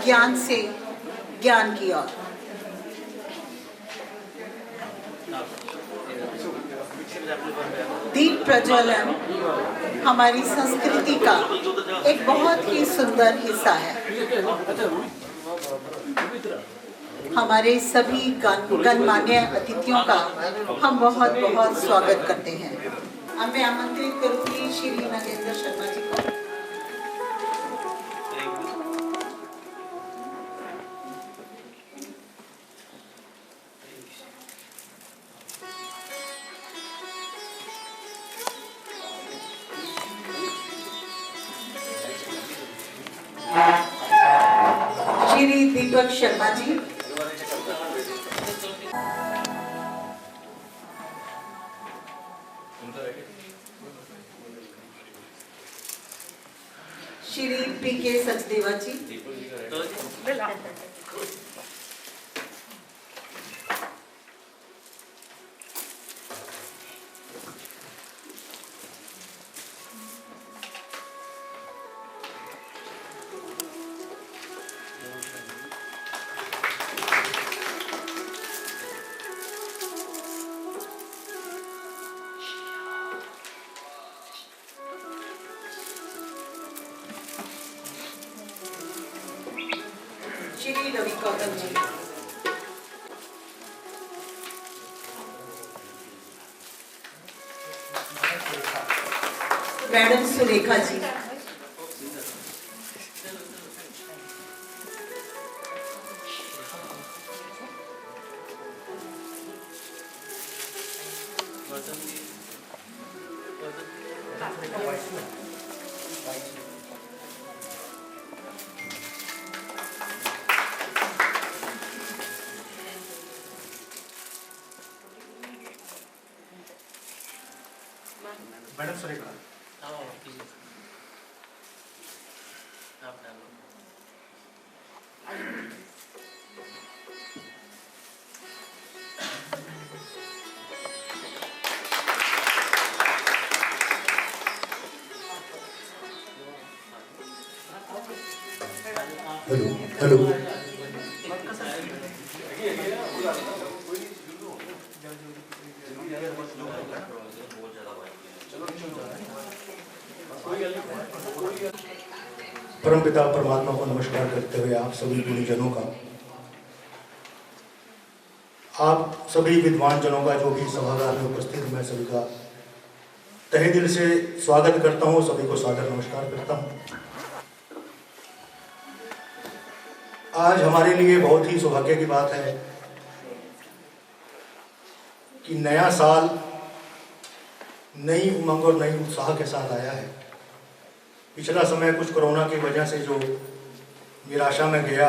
ज्ञान से ज्ञान की ओर। दीप प्रज्वलन हमारी संस्कृति का एक बहुत ही सुंदर हिस्सा है। हमारे सभी गणमान्य अतिथियों का हम बहुत बहुत स्वागत करते हैं। मैं आमंत्रित करूंगी श्री नगेंद्र शर्मा जी को। श्री दीपक शर्मा जी, श्री पी.के. सचदेवा जी, Shri Ravi Gautam ji, madam Surekha ji, madam Surekha, hello hello. परमपिता परमात्मा को नमस्कार करते हुए आप सभी गुणीजनों का, आप सभी विद्वान जनों का जो भी सभागार में उपस्थित, मैं सभी का तहे दिल से स्वागत करता हूँ, सभी को सादर नमस्कार करता हूँ। आज हमारे लिए बहुत ही सौभाग्य की बात है कि नया साल नई उमंग और नई उत्साह के साथ आया है। पिछला समय कुछ कोरोना की वजह से जो निराशा में गया,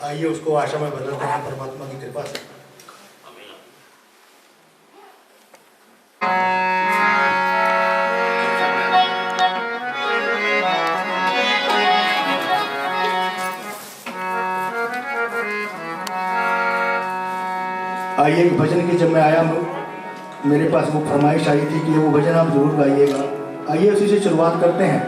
आइए उसको आशा में बदलते हैं परमात्मा की कृपा से। आइए भजन की जब मैं आया मेरे पास वो फरमाइश आई थी कि वो भजन आप जरूर गाइएगा। आइए उसी से शुरुआत करते हैं।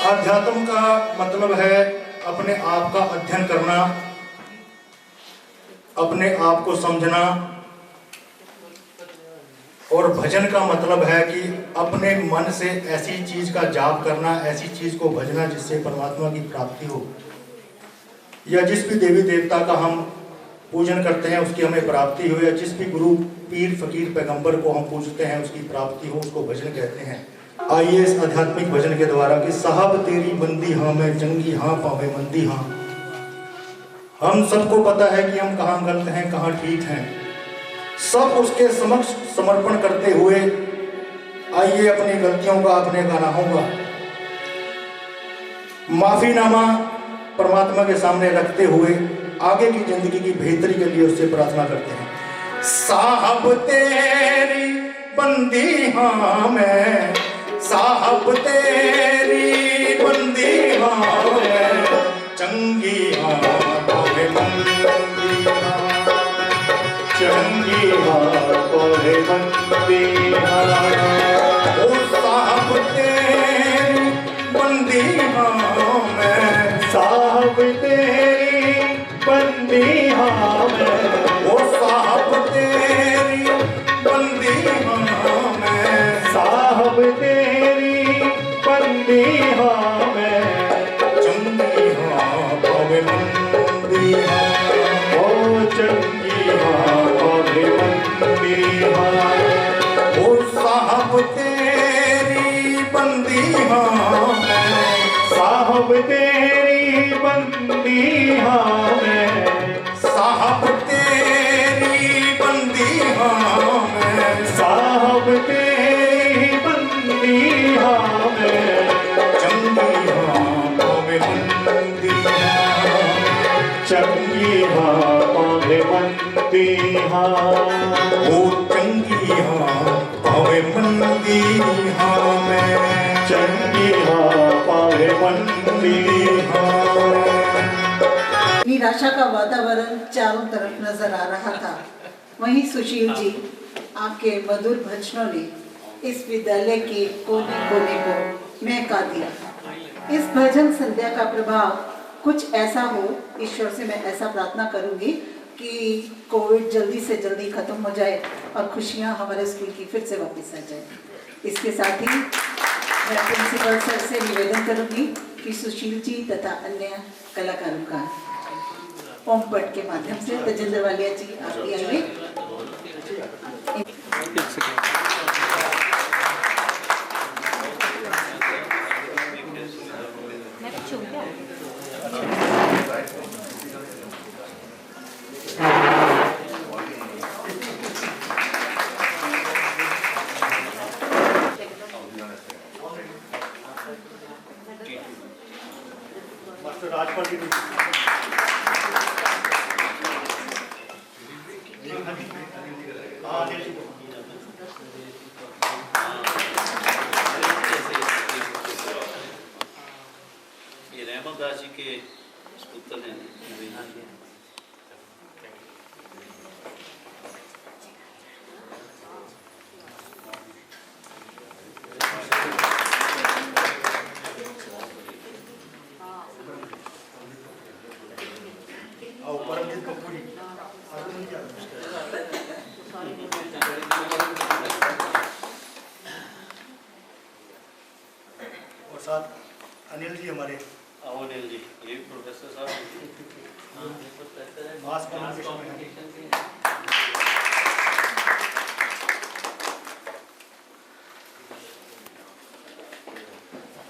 अध्यात्म का मतलब है अपने आप का अध्ययन करना, अपने आप को समझना, और भजन का मतलब है कि अपने मन से ऐसी चीज का जाप करना, ऐसी चीज को भजना जिससे परमात्मा की प्राप्ति हो, या जिस भी देवी देवता का हम पूजन करते हैं उसकी हमें प्राप्ति हो, या जिस भी गुरु पीर फकीर पैगंबर को हम पूजते हैं उसकी प्राप्ति हो, उसको भजन कहते हैं। आइए इस आध्यात्मिक भजन के द्वारा कि साहब तेरी बंदी हाँ मैं जंगी हाँ पावे मंदी हाँ। हम सबको पता है कि हम कहाँ गलत हैं कहाँ ठीक हैं, सब उसके समक्ष समर्पण करते हुए आइए अपनी गलतियों का अपने गुनाहों का माफीनामा परमात्मा के सामने रखते हुए आगे की जिंदगी की बेहतरी के लिए उससे प्रार्थना करते हैं। साहब तेरी बंदी हाँ मैं, साहब तेरी बंदी हाँ मैं, चंगी हाँ पावे मंदी हाँ, चंगी हाँ पावे मंदी हाँ। बंदी हाँ मैं, ओ साहब तेरी बंदी हाँ मैं, साहब तेरी बंदी हाँ मैं, चंगी हाँ पावे बंदी हाँ, ओ चंगी हाँ पावे बंदी हाँ, ओ साहब तेरी बंदी हाँ मैं, साहब तेरी बंदी हाँ मैं, साहब तेरी बंदी हाँ मैं, साहब तेरी बंदी हाँ मैं, चंगी हाँ पावे बंदी हाँ, चंगी हाँ पावे बंदी हाँ, ओ चंगी हाँ पावे बंदी हाँ मैं, चंगी हाँ पावे बंदी हाँ। निराशा का वातावरण चारों तरफ नजर आ रहा था। वहीं सुशील जी आपके मधुर भजनों ने इस विद्यालय के कोने कोने को महका दिया। इस भजन संध्या का प्रभाव कुछ ऐसा हो, ईश्वर से मैं ऐसा प्रार्थना करूंगी कि कोविड जल्दी से जल्दी खत्म हो जाए और खुशियां हमारे स्कूल की फिर से वापस आ जाए। इसके साथ ही मैं प्रिंसिपल सर से निवेदन करूंगी कि सुशील जी तथा अन्य कलाकारों का ओम पट के माध्यम से तजेंद्र वालिया जी आप भी आइए। ये रहमतदास जी के पुत्र हैं। और साथ अनिल जी हमारे अनिल जी, ये भी प्रोफेसर साहब मास कम्युनिकेशन में हैं।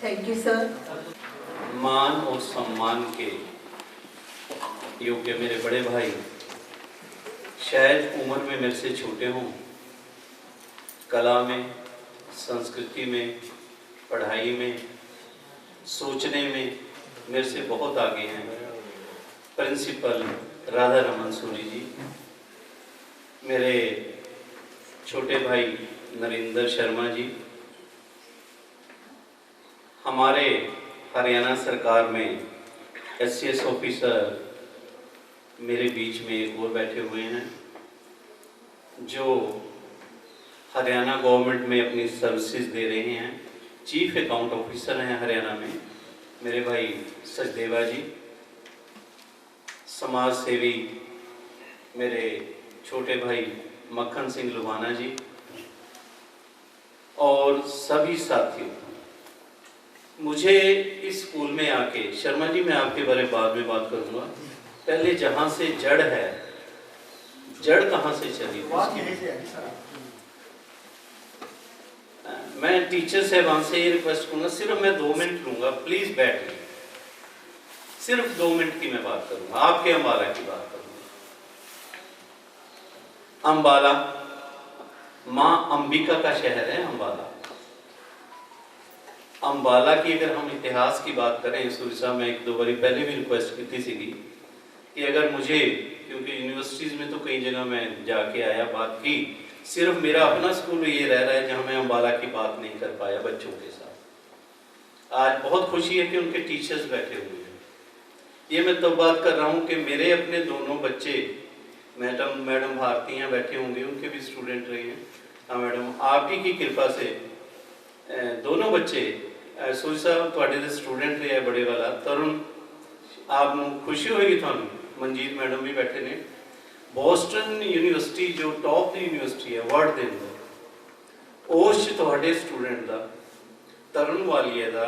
Thank you sir. मान और सम्मान के योग्य मेरे बड़े भाई, शायद उम्र में मेरे से छोटे हों, कला में, संस्कृति में, पढ़ाई में, सोचने में मेरे से बहुत आगे हैं। प्रिंसिपल राधा रमन सूरी जी, मेरे छोटे भाई नरेंद्र शर्मा जी, हमारे हरियाणा सरकार में SCS ऑफिसर मेरे बीच में एक और बैठे हुए हैं जो हरियाणा गवर्नमेंट में अपनी सर्विसेज दे रहे हैं, चीफ अकाउंट ऑफिसर हैं हरियाणा में, मेरे भाई सचदेवा जी, समाज सेवी मेरे छोटे भाई मक्खन सिंह लुभाना जी, और सभी साथियों। मुझे इस स्कूल में आके, शर्मा जी मैं आपके बारे में बाद में बात करूंगा, पहले जहाँ से जड़ है, जड़ कहाँ से चली? मैं टीचर साहबान से ये रिक्वेस्ट करूंगा, सिर्फ मैं 2 मिनट लूंगा, प्लीज बैठ, सिर्फ 2 मिनट की मैं बात करूंगा, आपके अम्बाला की बात करूंगा। अम्बाला माँ अंबिका का शहर है अम्बाला। अम्बाला की अगर हम इतिहास की बात करें, सूरी साहब मैं 1-2 बारी पहले भी रिक्वेस्ट की थी कि अगर मुझे, क्योंकि यूनिवर्सिटीज़ में तो कई जगह मैं जाके आया, बात की, सिर्फ मेरा अपना स्कूल ये रह रहा है जहाँ मैं अम्बाला की बात नहीं कर पाया बच्चों के साथ। आज बहुत खुशी है कि उनके टीचर्स बैठे हुए हैं। ये मैं तब बात कर रहा हूँ कि मेरे अपने दोनों बच्चे, मैडम भारती हैं बैठे होंगे, उनके भी स्टूडेंट रहे हैं। हाँ मैडम, आप ही की कृपा से दोनों बच्चे सूरी साहब थोड़े स्टूडेंट रहे, बड़े वाला तरुण, आप खुशी होगी थानू ਮਨਜੀਤ ਮੈਡਮ ਵੀ ਬੈਠੇ ਨੇ, ਬੋਸਟਨ ਯੂਨੀਵਰਸਿਟੀ ਜੋ ਟੌਪ ਦੀ ਯੂਨੀਵਰਸਿਟੀ ਹੈ ਵਰਲਡ ਦੇ ਅੰਦਰ, ਉਸ 'ਚ ਤੁਹਾਡੇ स्टूडेंट ਦਾ तरन वालिया का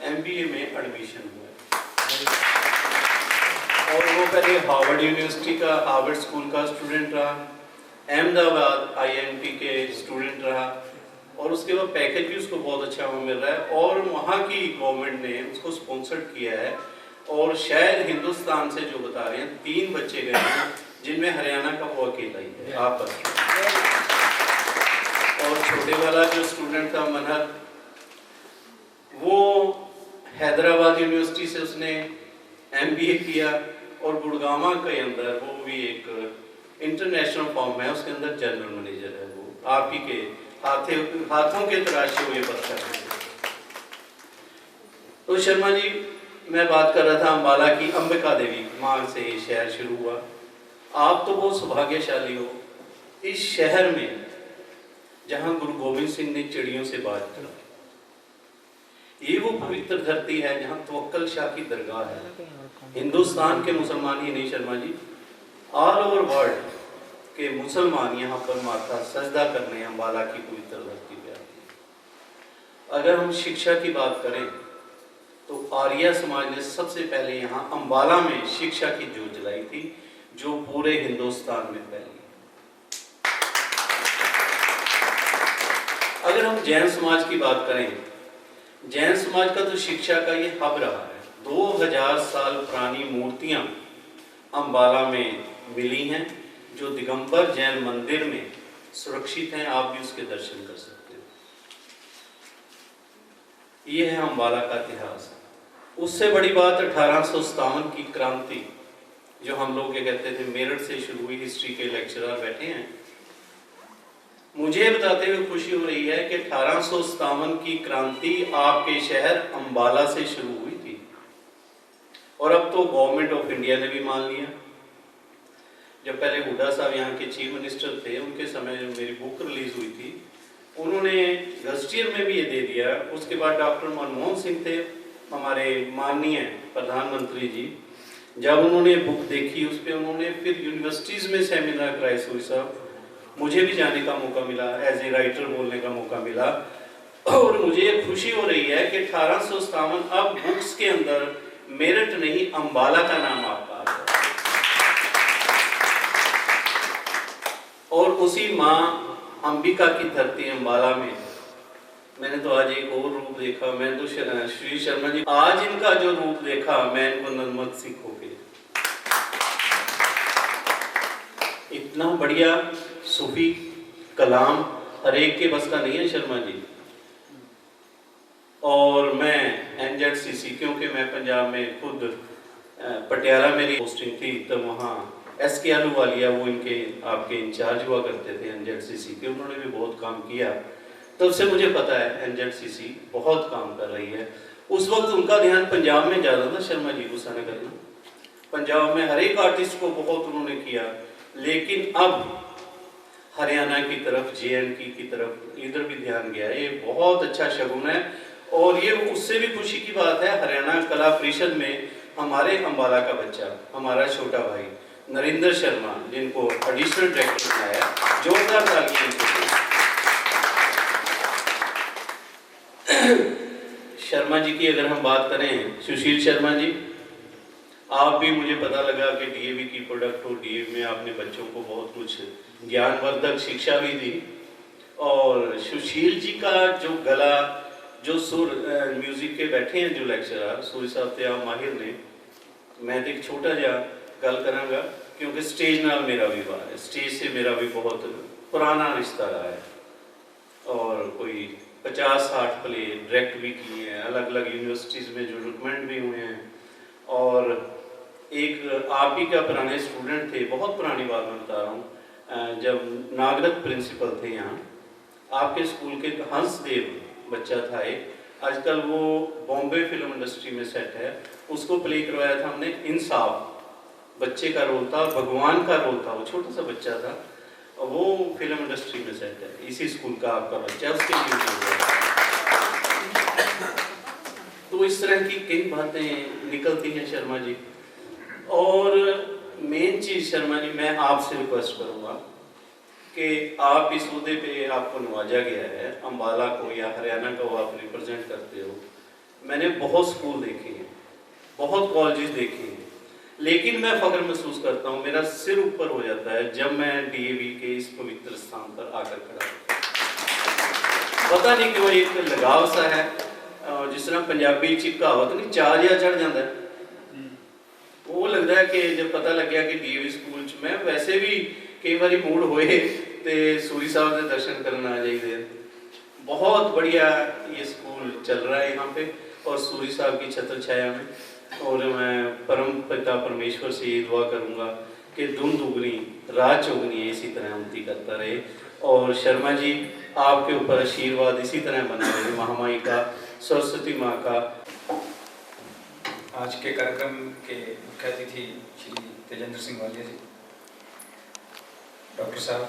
MBA में एडमिशन हुआ और वो पहले हार्वर्ड यूनिवर्सिटी का, हार्वर्ड स्कूल का स्टूडेंट रहा, अहमदाबाद IIMT के स्टूडेंट रहा, और उसके बाद पैकेज भी उसको बहुत अच्छा वहाँ मिल रहा है और वहाँ की गवर्नमेंट ने उसको स्पॉन्सर्ड किया है। और शायद हिंदुस्तान से जो बता रहे हैं 3 बच्चे गए हैं जिनमें हरियाणा का वो अकेला ही है आप पर। और छोटे वाला जो स्टूडेंट था मनहत, वो हैदराबाद यूनिवर्सिटी से उसने MBA किया और गुड़गामा के अंदर वो भी एक इंटरनेशनल फॉर्म है, उसके अंदर जनरल मैनेजर है। वो आप ही के हाथों के तराशे हुए पद कर रहे हैं। तो शर्मा जी, मैं बात कर रहा था अम्बाला की अंबिका देवी माँ से ये शहर शुरू हुआ। आप तो बहुत सौभाग्यशाली हो, इस शहर में जहाँ गुरु गोविंद सिंह ने चिड़ियों से बात की, ये वो पवित्र धरती है जहाँ तवक्कल शाह की दरगाह है। हिंदुस्तान के मुसलमान ही नहीं Sharma ji, all over world के मुसलमान यहाँ पर माथा सजदा करने अम्बाला की पवित्र धरती पे आते हैं। अगर हम शिक्षा की बात करें तो आर्य समाज ने सबसे पहले यहाँ अम्बाला में शिक्षा की जोत जलाई थी, जो पूरे हिंदुस्तान में फैली। अगर हम जैन समाज की बात करें, जैन समाज का तो शिक्षा का ये हब रहा है। 2000 साल पुरानी मूर्तियां अम्बाला में मिली हैं जो दिगंबर जैन मंदिर में सुरक्षित हैं, आप भी उसके दर्शन कर सकते हो। ये है अम्बाला का इतिहास। उससे बड़ी बात 1857 की क्रांति, जो हम लोग ये कहते थे मेरठ से शुरू हुई। हिस्ट्री के लेक्चरर बैठे हैं, मुझे बताते हुए खुशी हो रही है कि 1857 की क्रांति आपके शहर अम्बाला से शुरू हुई थी और अब तो गवर्नमेंट ऑफ इंडिया ने भी मान लिया। जब पहले हुड्डा साहब यहाँ के चीफ मिनिस्टर थे, उनके समय जो मेरी बुक रिलीज हुई थी, उन्होंने गजटियर में भी ये दे दिया। उसके बाद डॉक्टर मनमोहन सिंह थे हमारे माननीय प्रधानमंत्री जी, जब उन्होंने बुक देखी उस पर उन्होंने फिर यूनिवर्सिटीज़ में सेमिनार कराए। सूरी साहब, मुझे भी जाने का मौका मिला, एज ए राइटर बोलने का मौका मिला, और मुझे ये खुशी हो रही है कि 1857 अब बुक्स के अंदर मेरठ नहीं अम्बाला का नाम आपका आ गया। और उसी माँ अंबिका की धरती अम्बाला में मैंने तो आज एक और रूप देखा। मैं तो श्री शर्मा जी, आज इनका जो रूप देखा, मैं इनको नर्मद सिख हो गए। इतना बढ़िया सूफी कलाम हर एक के बस का नहीं है शर्मा जी। और मैं NZCC, क्योंकि मैं पंजाब में खुद पटियाला मेरी पोस्टिंग थी, तो वहाँ SK आलूवालिया वो इनके आपके इंचार्ज हुआ करते थे NZCC के, उन्होंने भी बहुत काम किया। तब से मुझे पता है NZCC बहुत काम कर रही है। उस वक्त उनका ध्यान पंजाब में ज़्यादा था शर्मा जी, गुस्सा न करना। पंजाब में हर एक आर्टिस्ट को बहुत उन्होंने किया, लेकिन अब हरियाणा की तरफ, JNK की तरफ इधर भी ध्यान गया। ये बहुत अच्छा शगुन है और ये उससे भी खुशी की बात है। हरियाणा कला परिषद में हमारे अम्बाला का बच्चा, हमारा छोटा भाई नरेंद्र शर्मा, जिनको एडिशनल डायरेक्टर बनाया, जोरदार तालियां इनके लिए। शर्मा जी की अगर हम बात करें, सुशील शर्मा जी, आप भी, मुझे पता लगा कि DAV की प्रोडक्ट हो, DAV में आपने बच्चों को बहुत कुछ ज्ञानवर्धक शिक्षा भी दी। और सुशील जी का जो गला, जो सुर, म्यूजिक के बैठे हैं जो लेक्चरर, सूरी साहब थे आप माहिर ने, मैं तो एक छोटा जा गल करांगा क्योंकि स्टेज नाल मेरा विवाह है, स्टेज से मेरा भी बहुत पुराना रिश्ता रहा है और कोई 50-60 प्ले डायरेक्ट भी किए हैं, अलग अलग यूनिवर्सिटीज़ में जो रिकमेंड भी हुए हैं। और एक आप ही का पुराने स्टूडेंट थे, बहुत पुरानी बात मैं बता रहा हूँ, जब नागरथ प्रिंसिपल थे यहाँ आपके स्कूल के, हंसदेव बच्चा था एक, आजकल वो बॉम्बे फिल्म इंडस्ट्री में सेट है, उसको प्ले करवाया था हमने। इंसाफ बच्चे का रोल था, भगवान का रोल था, वो छोटा सा बच्चा था, वो फिल्म इंडस्ट्री में सेट है। इसी स्कूल का आपका बच्चा, उसके लिए तो इस तरह की कई बातें निकलती हैं शर्मा जी। और मेन चीज़ शर्मा जी, मैं आपसे रिक्वेस्ट करूँगा कि आप इस मुद्दे पे आपको नवाजा गया है, अम्बाला को या हरियाणा को आप रिप्रेजेंट करते हो। मैंने बहुत स्कूल देखे हैं, बहुत कॉलेजेस देखे हैं, लेकिन मैं फ़ख्र महसूस करता हूँ, मेरा सिर ऊपर हो जाता है जब मैं DAV के इस पवित्र स्थान पर आकर खड़ा होता हूँ। पता नहीं क्यों एक लगाव सा है, जिस तरह पंजाबी च कहावत नहीं, चार या चढ़ जाता है। वो लगता है कि जब पता लग गया कि DAV स्कूल च मैं वैसे भी कई बार मूड होए तो सूरी साहब के दर्शन करना आ जाइए। बहुत बढ़िया ये स्कूल चल रहा है यहाँ पे और सूरी साहब की छत्र छाया में, और मैं परम पिता परमेश्वर से ये दुआ करूँगा कि धुन दुगनी रात चौगनी इसी तरह उन्नति करता रहे। और शर्मा जी, आपके ऊपर आशीर्वाद इसी तरह बना रहे, महामाई का, सरस्वती माँ का। आज के कार्यक्रम के मुख्य अतिथि श्री तेजेंद्र सिंह वालिया जी, डॉक्टर साहब,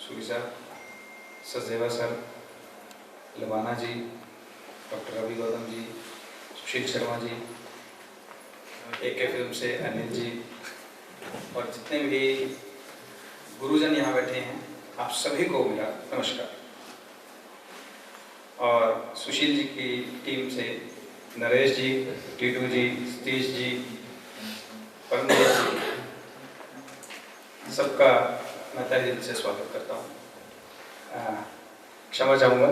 सूरी साहब, सचदेवा सर, लबाना जी, doctor Ravi Gautam ji, Sushil Sharma ji, AK film से अनिल जी, और जितने भी गुरुजन यहाँ बैठे हैं, आप सभी को मेरा नमस्कार। और सुशील जी की टीम से नरेश जी, टीटू जी, सतीश जी, परमजीत जी, सबका मैं तहे दिल से स्वागत करता हूँ। क्षमा चाहूँगा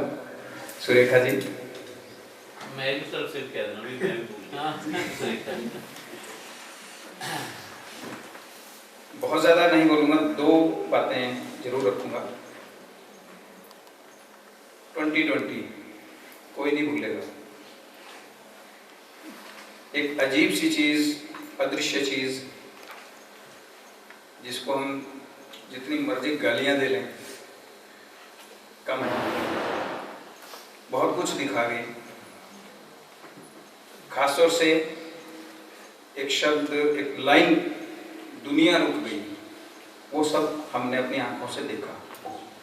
सुरेखा जी। मेरी तरफ से कह देना भी मैं बहुत ज़्यादा नहीं बोलूँगा, 2 बातें जरूर रखूँगा। 2020 कोई नहीं भूलेगा। एक अजीब सी चीज़, अदृश्य चीज़, जिसको हम जितनी मर्जी गालियाँ दे लें कम है। बहुत कुछ दिखा गई, खासतौर से एक शब्द, एक लाइन, दुनिया रुक गई। वो सब हमने अपनी आंखों से देखा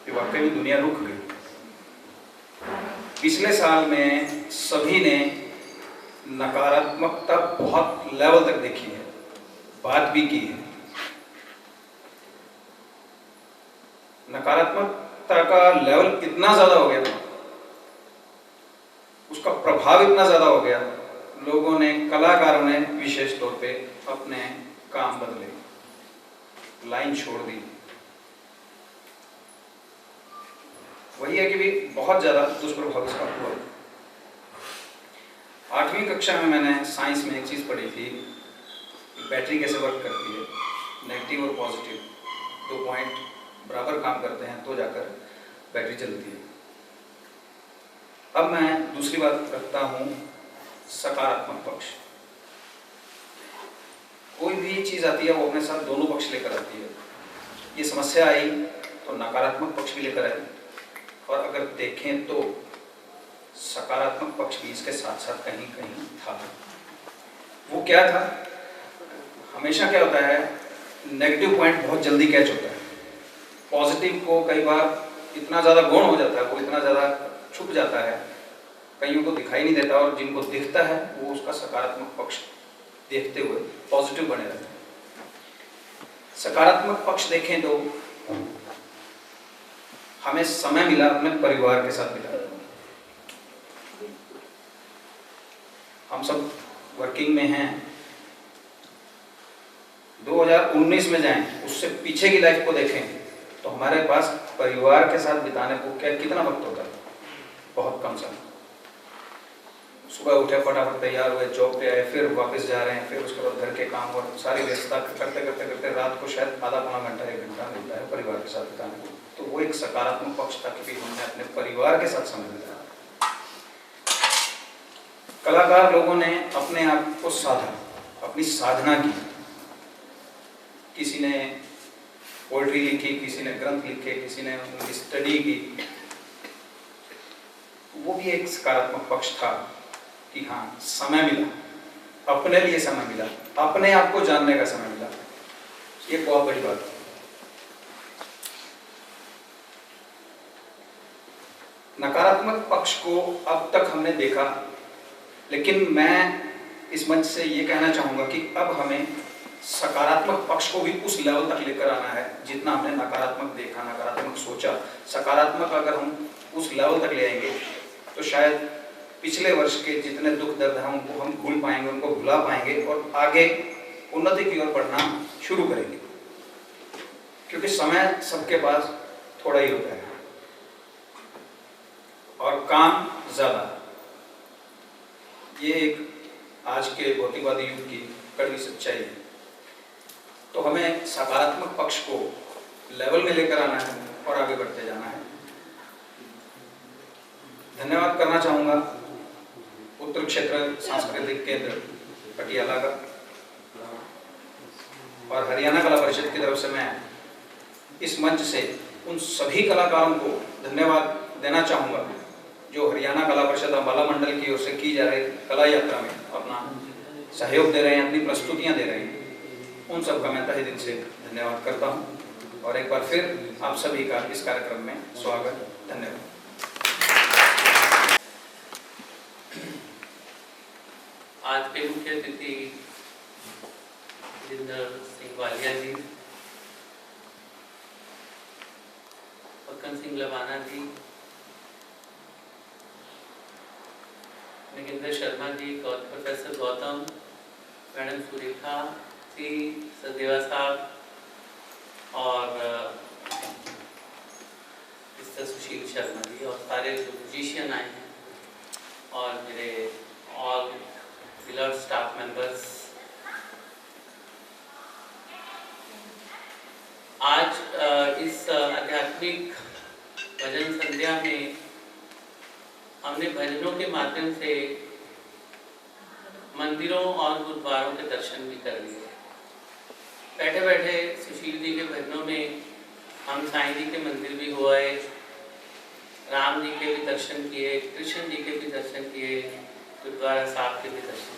कि वाकई में दुनिया रुक गई। पिछले साल में सभी ने नकारात्मकता बहुत लेवल तक देखी है, बात भी की है। नकारात्मकता का लेवल इतना ज़्यादा हो गया, उसका प्रभाव इतना ज़्यादा हो गया, लोगों ने, कलाकारों ने विशेष तौर पे अपने काम बदले, लाइन छोड़ दी। वही है कि भी बहुत ज़्यादा दुष्प्रभाव इसका हुआ। 8वीं कक्षा में मैंने साइंस में एक चीज़ पढ़ी थी, बैटरी कैसे वर्क करती है, नेगेटिव और पॉजिटिव 2 पॉइंट बराबर काम करते हैं तो जाकर बैटरी चलती है। अब मैं दूसरी बात रखता हूँ, सकारात्मक पक्ष। कोई भी चीज़ आती है वो अपने साथ दोनों पक्ष लेकर आती है। ये समस्या आई तो नकारात्मक पक्ष भी लेकर आई, और अगर देखें तो सकारात्मक पक्ष भी इसके साथ साथ कहीं कहीं था। वो क्या था? हमेशा क्या होता है, नेगेटिव पॉइंट बहुत जल्दी कैच होता है, पॉजिटिव को कई बार इतना ज़्यादा गौण हो जाता है, वो इतना ज़्यादा छुप जाता है, कईयों को दिखाई नहीं देता, और जिनको दिखता है वो उसका सकारात्मक पक्ष देखते हुए पॉजिटिव बने रहते हैं। सकारात्मक पक्ष देखें तो हमें समय मिला अपने परिवार के साथ बिताने। हम सब वर्किंग में हैं। 2019 में जाएं, उससे पीछे की लाइफ को देखें तो हमारे पास परिवार के साथ बिताने को कितना वक्त होता है? बहुत कम समय। सुबह उठे, फटाफट तैयार हुए, जॉब पे आए, फिर वापस जा रहे हैं, फिर उसके बाद घर के काम और सारी व्यस्तता करते करते करते रात को शायद आधा पौना घंटा 1 घंटा मिलता है परिवार के साथ बिताने को। तो वो एक सकारात्मक पक्ष था कि हमने अपने परिवार के साथ समय बिताया। कलाकार लोगों ने अपने आप को साधा, अपनी साधना की। किसी ने पोएट्री लिखी, किसी ने ग्रंथ लिखे, किसी ने उनकी स्टडी की। वो भी एक सकारात्मक पक्ष था कि हाँ, समय मिला, अपने लिए समय मिला, अपने आप को जानने का समय मिला। ये बहुत बड़ी बात है। नकारात्मक पक्ष को अब तक हमने देखा, लेकिन मैं इस मंच से ये कहना चाहूँगा कि अब हमें सकारात्मक पक्ष को भी उस लेवल तक लेकर आना है जितना हमने नकारात्मक देखा, नकारात्मक सोचा। सकारात्मक अगर हम उस लेवल तक ले आएंगे तो शायद पिछले वर्ष के जितने दुख दर्द हैं उनको हम भूल पाएंगे, उनको भुला पाएंगे और आगे उन्नति की ओर बढ़ना शुरू करेंगे। क्योंकि समय सबके पास थोड़ा ही होता है और काम ज़्यादा। ये एक आज के भौतिकवादी युग की कड़वी सच्चाई है। तो हमें सकारात्मक पक्ष को लेवल में लेकर आना है और आगे बढ़ते जाना है। धन्यवाद करना चाहूँगा उत्तर क्षेत्र सांस्कृतिक केंद्र पटियाला का और हरियाणा कला परिषद की तरफ से मैं इस मंच से उन सभी कलाकारों को धन्यवाद देना चाहूँगा जो हरियाणा कला परिषद अम्बाला मंडल की ओर से की जा रही कला यात्रा में अपना सहयोग दे रहे हैं, अपनी प्रस्तुतियाँ दे रहे हैं। उन सब का मैं तहे दिल से धन्यवाद करता हूँ और एक बार फिर आप सभी का इस कार्यक्रम में स्वागत। धन्यवाद। आज के मुख्य अतिथि जिंदर सिंह वालिया जी, पक्कन सिंह लवाना जी, नगेंद्र शर्मा जी, प्रोफेसर गौतम, मैडम सुरेखा जी, सदेवा साहब और मिस्टर सुशील शर्मा जी और सारे जो म्यूजिशियन आए हैं और मेरे ऑल beloved staff members, आज इस आध्यात्मिक भजन संध्या में हमने भजनों के माध्यम से मंदिरों और गुरुद्वारों के दर्शन भी कर लिए। बैठे बैठे सुशील जी के भजनों में हम साईं जी के मंदिर भी हो आए, राम जी के भी दर्शन किए, कृष्ण जी के भी दर्शन किए, गुरुद्वारा साहब के भी दर्शन किए।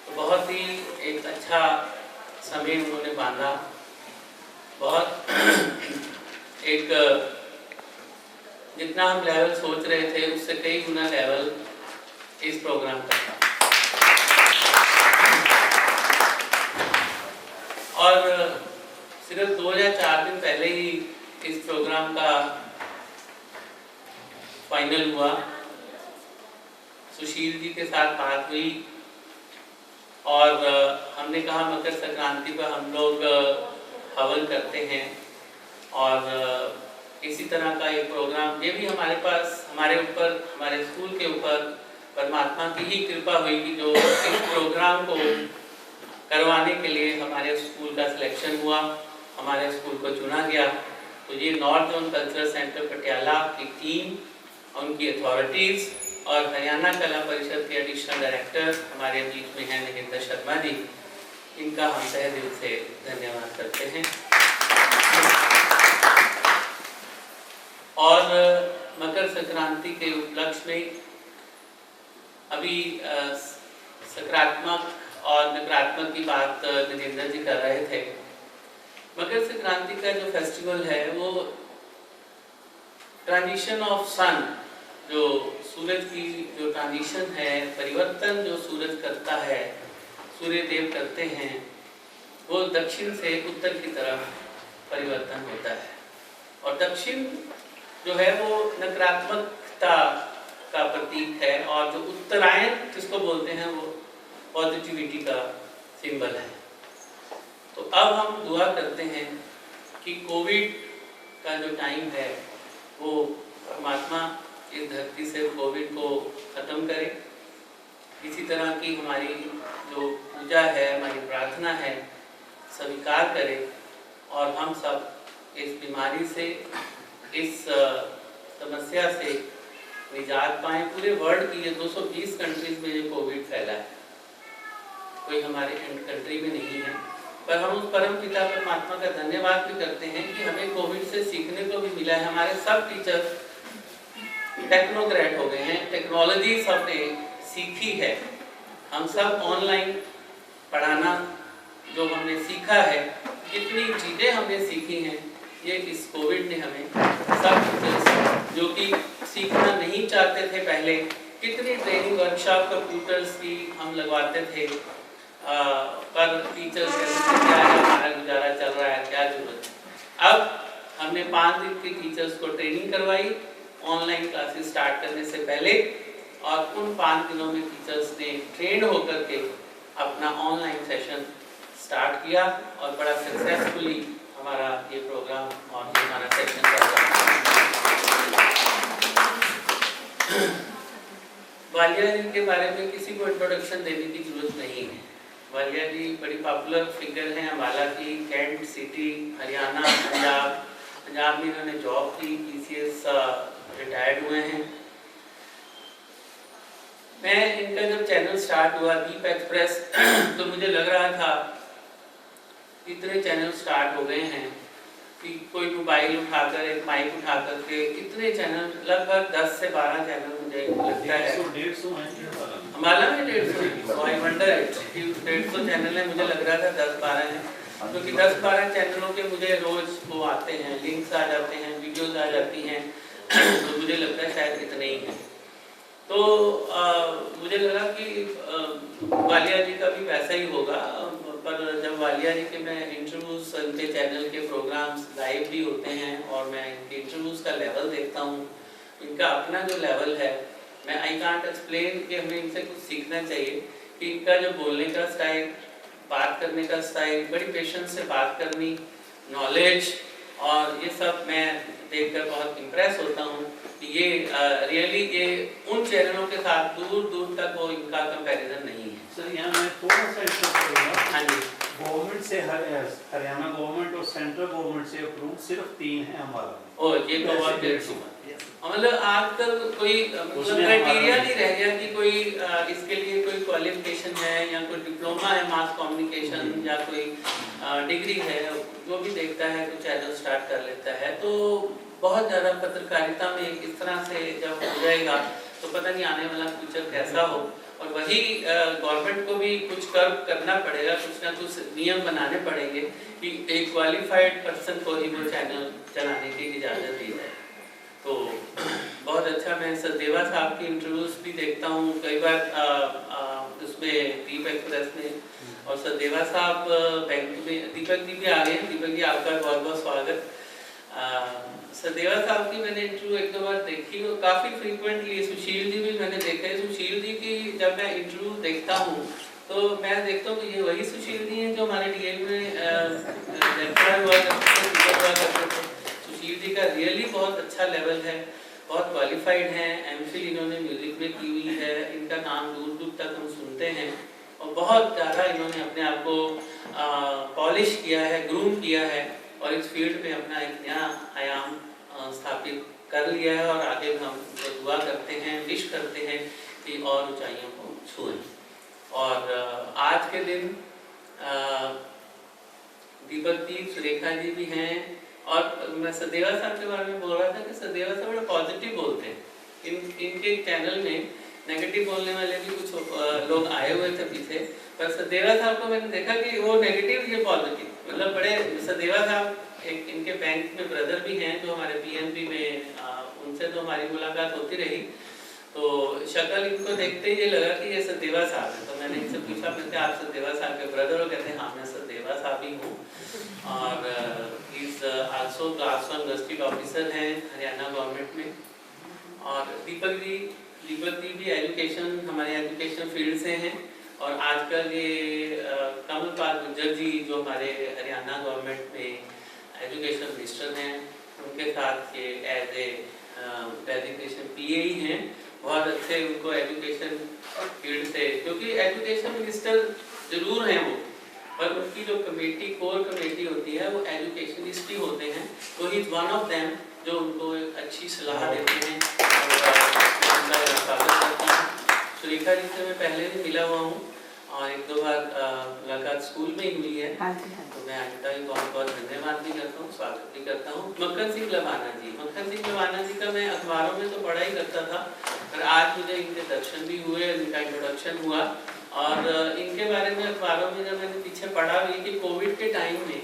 तो बहुत ही एक अच्छा समय उन्होंने बांधा। बहुत एक जितना हम लेवल सोच रहे थे उससे कई गुना लेवल इस प्रोग्राम का था। और सिर्फ 2 या 4 दिन पहले ही इस प्रोग्राम का फाइनल हुआ। सुशील जी के साथ बात हुई और हमने कहा मकर संक्रांति पर हम लोग हवन करते हैं और इसी तरह का एक प्रोग्राम, ये भी हमारे पास हमारे ऊपर हमारे स्कूल के ऊपर परमात्मा की ही कृपा हुई कि जो इस प्रोग्राम को करवाने के लिए हमारे स्कूल का सिलेक्शन हुआ, हमारे स्कूल को चुना गया। तो ये north zone cultural centre Patiala की टीम, उनकी अथॉरिटीज़ और हरियाणा कला परिषद के एडिशनल डायरेक्टर हमारे बीच में हैं नगेंद्र शर्मा जी, इनका हम तहे दिल से धन्यवाद करते हैं। और मकर संक्रांति के उपलक्ष्य में अभी सकारात्मक और नकारात्मक की बात नगेंद्र जी कर रहे थे। मकर संक्रांति का जो फेस्टिवल है वो ट्रांजिशन ऑफ सन, जो सूरज की जो ट्रांजिशन है, परिवर्तन जो सूरज करता है, सूर्य देव करते हैं, वो दक्षिण से उत्तर की तरफ परिवर्तन होता है। और दक्षिण जो है वो नकारात्मकता का प्रतीक है और जो उत्तरायण जिसको बोलते हैं वो पॉजिटिविटी का सिंबल है। तो अब हम दुआ करते हैं कि कोविड का जो टाइम है वो परमात्मा इस धरती से कोविड को ख़त्म करे। इसी तरह की हमारी जो पूजा है, हमारी प्रार्थना है, स्वीकार करे और हम सब इस बीमारी से, इस समस्या से निजात पाएँ। पूरे वर्ल्ड की ये 220 कंट्रीज में ये कोविड फैला है, कोई हमारे कंट्री में नहीं है। पर हम उस परम पिता परमात्मा का धन्यवाद भी करते हैं कि हमें कोविड से सीखने को भी मिला है। हमारे सब टीचर टेक्नोक्रेट हो गए हैं, टेक्नोलॉजी सबने सीखी है। हम सब ऑनलाइन पढ़ाना जो हमने सीखा है, कितनी चीज़ें हमने सीखी हैं, ये इस कोविड ने हमें सब टीचर्स जो कि सीखना नहीं चाहते थे पहले, कितनी ट्रेनिंग वर्कशॉप कंप्यूटर्स की हम लगवाते थे, पर टीचर्स कहते थे क्या है, हमारा गुजारा चल रहा है, क्या जरूरत है। अब हमने 5 दिन की टीचर्स को ट्रेनिंग करवाई ऑनलाइन क्लासेस स्टार्ट करने से पहले, और उन 5 दिनों में टीचर्स ने ट्रेंड होकर के अपना ऑनलाइन सेशन स्टार्ट किया और बड़ा सक्सेसफुली हमारा ये प्रोग्राम और ये हमारा सेशन चल रहा है। वालिया जी के बारे में किसी को इंट्रोडक्शन देने की जरूरत नहीं है। वालिया जी बड़ी पॉपुलर फिगर हैं अम्बाला की, कैंट सिटी, हरियाणा, पंजाब में इन्होंने जॉब की, पीसीएस रिटायर्ड हुए हैं। मैं इनका जब चैनल स्टार्ट हुआ दीप एक्सप्रेस तो मुझे लग रहा था इतने चैनल स्टार्ट हो गए हैं कि कोई मोबाइल उठाकर एक माइक उठा करके इतने चैनल, लगभग 10 से 12 चैनल मुझे लगता है। 150 अम्बाला में 150, आई वंडर इट, 150 चैनल है, मुझे लग रहा था 10-12 हैं, क्योंकि 10-12 चैनलों के मुझे रोज वो आते हैं, लिंक्स आ जाते हैं, वीडियोस आ जाती हैं, तो मुझे लगता है शायद इतने ही हैं। तो मुझे लगा कि वालिया जी का भी वैसा ही होगा, पर जब वालिया जी के मैं इंटरव्यूज, उनके चैनल के प्रोग्राम्स लाइव भी होते हैं और मैं इनके इंटरव्यूज का लेवल देखता हूँ, इनका अपना जो लेवल है, मैं आई कांट एक्सप्लेन कि हमें इनसे कुछ सीखना चाहिए कि इनका जो बोलने का स्टाइल, बात करने का स्टाइल, बड़ी पेशेंस से बात करनी, नॉलेज, और ये सब मैं देखकर बहुत इम्प्रेस होता हूँ कि ये रियली ये उन चैनलों के साथ दूर दूर तक वो इनका कंपैरिजन नहीं है। सर यहाँ मैं थोड़ा सा इंटरप्ट करूँगा। हाँ जी, गवर्नमेंट से हरियाणा गवर्नमेंट और सेंट्रल गवर्नमेंट से अप्रूव सिर्फ 3 है हमारा। ओ ये तो बहुत देर से मतलब आजकल कोई क्राइटेरिया नहीं रह गया कि कोई इसके लिए कोई क्वालिफिकेशन है या कोई डिप्लोमा है मास कम्युनिकेशन या कोई डिग्री है, जो भी देखता है तो चैनल स्टार्ट कर लेता है। तो बहुत ज़्यादा पत्रकारिता में इस तरह से जब हो जाएगा तो पता नहीं आने वाला फ्यूचर कैसा हो, और वही गवर्नमेंट को भी कुछ करना पड़ेगा, कुछ ना कुछ नियम बनाने पड़ेंगे कि एक क्वालिफाइड पर्सन को ही वो चैनल चलाने की इजाज़त दी जाए। तो बहुत अच्छा, मैं सचदेवा साहब की इंटरव्यूज भी देखता हूँ कई बार उसमें दीप एक्सप्रेस में, और सचदेवा साहब बैंक में, दीपक जी भी आ गए हैं, दीपक जी आपका बहुत बहुत स्वागत। सचदेवा साहब की मैंने इंटरव्यू 1-2 बार देखी और काफ़ी फ्रीक्वेंटली, सुशील जी भी मैंने देखा है। सुशील जी की जब मैं इंटरव्यू देखता हूँ तो मैं देखता हूँ कि ये वही सुशील जी हैं जो हमारे डीएल में लेक्चरर हुआ करते थे। सुशील जी का रियली बहुत अच्छा लेवल है, बहुत क्वालिफाइड हैं, एमफिल इन्होंने म्यूजिक में की हुई है, इनका नाम दूर दूर तक हम सुनते हैं, और बहुत ज़्यादा इन्होंने अपने आप को पॉलिश किया है, ग्रूम किया है, और इस फील्ड में अपना एक नया आयाम स्थापित कर लिया है। और आगे हम दुआ करते हैं, विश करते हैं कि और ऊंचाइयों को छुएं। और आज के दिन दीपक जी, सुरेखा जी भी हैं, और मैं सचदेवा साहब के बारे में बोल रहा था कि सचदेवा साहब बड़ा पॉजिटिव बोलते हैं। इनके चैनल में नेगेटिव बोलने वाले भी कुछ लोग आए हुए थे पीछे, पर सचदेवा साहब को मैंने देखा कि वो नेगेटिव ये पॉजिटिव, मतलब बड़े सचदेवा साहब एक इनके बैंक में ब्रदर भी हैं जो हमारे पीएनबी में, उनसे तो हमारी मुलाकात होती रही, तो शक्ल इनको देखते ही ये लगा कि ये सचदेवा साहब है। तो मैंने इनसे पूछा, मैंने आप सचदेवा साहब के ब्रदर हो? कहते हैं हाँ मैं सचदेवा साहब ही हूँ, और is also class 1 gazetted officer हैं हरियाणा गवर्नमेंट में। और दीपक जी भी एजुकेशन, हमारे एजुकेशन फील्ड से हैं, और आजकल ये कमलपाल गुर्जर जी जो हमारे हरियाणा गवर्नमेंट में एजुकेशन मिनिस्टर हैं, उनके साथ ये एज ए डेजिग्नेशन पीए ही हैं। बहुत अच्छे उनको एजुकेशन फील्ड से, क्योंकि एजुकेशन मिनिस्टर जरूर हैं वो, पर उनकी जो कमेटी, कोर कमेटी होती है, वो एजुकेशनिस्ट ही होते हैं, तो he is one of them जो उनको एक अच्छी सलाह देते हैं और उनका स्वागत करता हूँ। सुरेखा जी से मैं पहले भी मिला हुआ हूँ और 1-2 बार मुलाकात स्कूल में ही हुई है, तो मैं उनका भी बहुत बहुत धन्यवाद भी करता हूँ, स्वागत भी करता हूँ। मक्खन सिंह लवाना जी का मैं अखबारों में तो पढ़ा ही करता था, पर आज मुझे इनके दर्शन भी हुए, इनका इंट्रोडक्शन हुआ, और इनके बारे में अखबारों में जब मैंने पीछे पढ़ा भी कि कोविड के टाइम में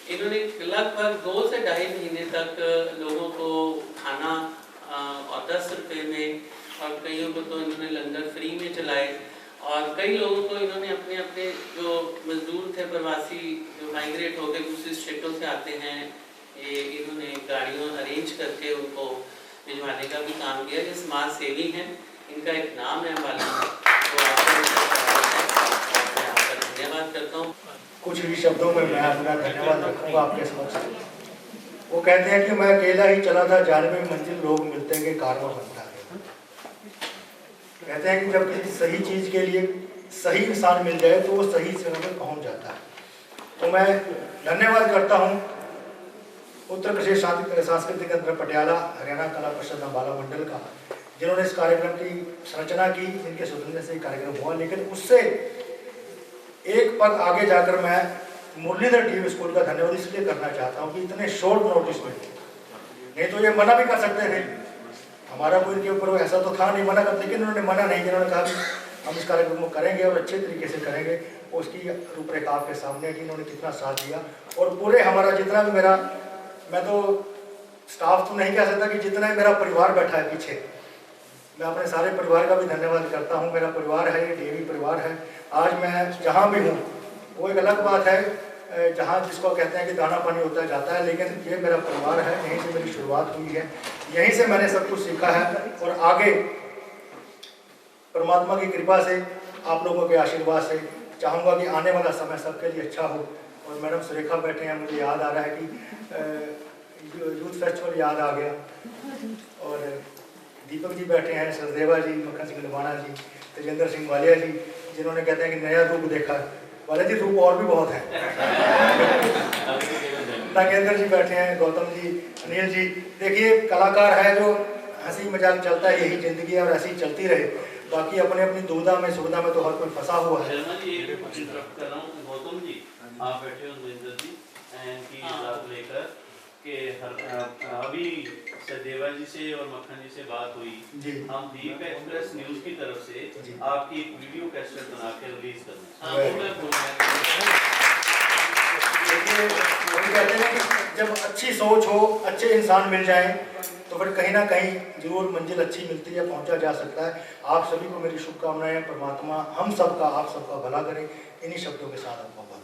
इन्होंने लगभग 2 से 2.5 महीने तक लोगों को खाना और 10 रुपये में, और कईयों को तो इन्होंने लंगर फ्री में चलाए, और कई लोगों को इन्होंने अपने अपने जो मजदूर थे प्रवासी जो माइग्रेट होकर दूसरे स्टेटों से आते हैं, ये इन्होंने गाड़ियों अरेंज करके उनको भिजवाने का भी काम किया। ये समाज सेवी हैं, इनका एक नाम है अम्बाला में, तो आपका धन्यवाद करता हूँ। कुछ ही शब्दों में मैं अपना धन्यवाद रखूंगा आपके समक्ष। वो कहते हैं कि मैं अकेला ही चला था, 11वीं मंजिल लोग मिलते के कारवां बनता है। कहते हैं कि जब किसी सही चीज के लिए सही इंसान मिल जाए तो वो सही जगह पर पहुंच जाता है। तो मैं धन्यवाद करता हूं उत्तर प्रदेश सांस्कृतिक केंद्र पटियाला, हरियाणा कला परिषद अम्बाला मंडल का, जिन्होंने इस कार्यक्रम की संरचना की, जिनके सुधरने से कार्यक्रम हुआ। लेकिन उससे एक पद आगे जाकर मैं मुरलीधर डीवी स्कूल का धन्यवाद इसलिए करना चाहता हूँ कि इतने शॉर्ट नोटिस में, नहीं तो ये मना भी कर सकते थे, हमारा कोई इनके ऊपर ऐसा तो था नहीं मना कर, लेकिन उन्होंने मना नहीं किया। उन्होंने कहा कि हम इस कार्यक्रम को करेंगे और अच्छे तरीके से करेंगे। उसकी रूपरेखा आपके सामने है कि इन्होंने कितना साथ दिया। और पूरे हमारा जितना भी मेरा, मैं तो स्टाफ तो नहीं कह सकता कि जितना ही मेरा परिवार बैठा है पीछे, मैं अपने सारे परिवार का भी धन्यवाद करता हूँ। मेरा परिवार है, ये डीवी परिवार है। आज मैं जहाँ भी हूँ, वो एक अलग बात है जहाँ जिसको कहते हैं कि दाना पानी होता है जाता है, लेकिन ये मेरा परिवार है, यहीं से मेरी शुरुआत हुई है, यहीं से मैंने सब कुछ सीखा है। और आगे परमात्मा की कृपा से, आप लोगों के आशीर्वाद से चाहूँगा कि आने वाला समय सबके लिए अच्छा हो। और मैडम सुरेखा बैठे हैं, मुझे याद आ रहा है कि यूथ फेस्टिवल याद आ गया। और दीपक जी बैठे हैं, सचदेवा जी, मक्खन सिंह लुबाना जी, तेजेंद्र सिंह वालिया जी, जिन्होंने कहते हैं कि नया रूप देखा। वालिया जी रूप और भी बहुत है। नागेंद्र जी बैठे हैं, गौतम जी, अनिल जी। देखिए कलाकार है जो हंसी मजाक चलता है, यही जिंदगी है और ऐसी चलती रहे। बाकी अपने अपनी दुविधा में सुविधा में तो हर कोई फंसा हुआ है। शर्मा जी इंटरप्ट कर रहा हूँ। गौतम जी आप बैठे हो नरेंद्र जी की बात लेकर कि अभी सचदेवा जी से और मक्खन जी से बात हुई जी। हम दीप एक्सप्रेस न्यूज की तरफ से जी। आपकी एक वीडियो कैसेट बना के रिलीज करना। देखिए वही कहते हैं कि जब अच्छी सोच हो, अच्छे इंसान मिल जाएं, तो फिर कहीं ना कहीं जरूर मंजिल अच्छी मिलती है, पहुंचा जा सकता है। आप सभी को मेरी शुभकामनाएं। परमात्मा हम सबका, आप सबका भला करे। इन्हीं शब्दों के साथ आपको बहुत